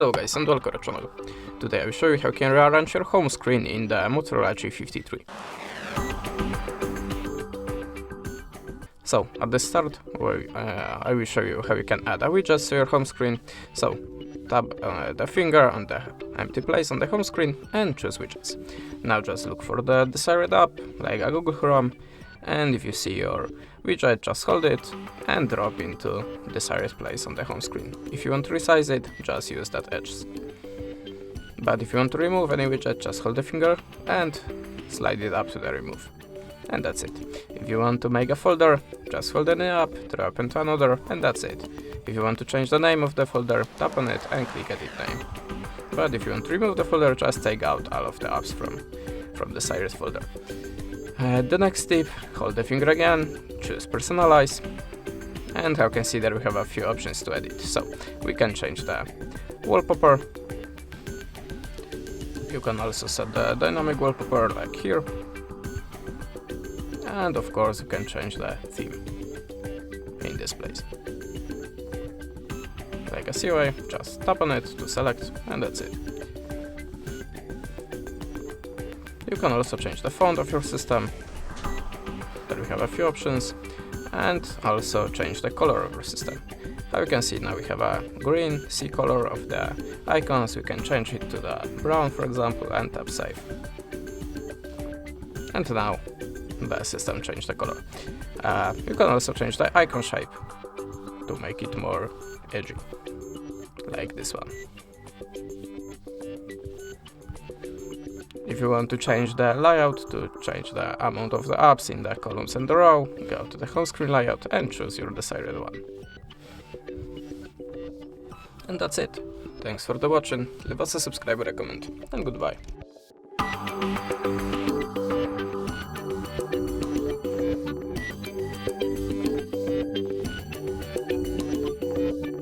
Hello guys and welcome to the channel. Today I will show you how you can rearrange your home screen in the Motorola G53. So at the start I will show you how you can add a widget to your home screen. So tap the finger on the empty place on the home screen and choose widgets. Now just look for the desired app like a Google Chrome, and if you see your widget, just hold it and drop into the desired place on the home screen. If you want to resize it, just use that edge. But if you want to remove any widget, just hold the finger and slide it up to the remove. And that's it. If you want to make a folder, just hold any app, drop into another, and that's it. If you want to change the name of the folder, tap on it and click edit name. But if you want to remove the folder, just take out all of the apps from the desired folder. The next tip, hold the finger again, choose personalize, and how you can see there we have a few options to edit. So we can change the wallpaper. You can also set the dynamic wallpaper like here, and of course you can change the theme in this place. Like a CUI, just tap on it to select, and that's it. You can also change the font of your system. There we have a few options, and also change the color of your system. How you can see now we have a green C color of the icons. We can change it to the brown, for example, and tap save. And now the system changed the color. You can also change the icon shape to make it more edgy, like this one. If you want to change the layout, to change the amount of the apps in the columns and the row, go to the home screen layout and choose your desired one. And that's it. Thanks for the watching, leave us a subscribe or a comment, and goodbye.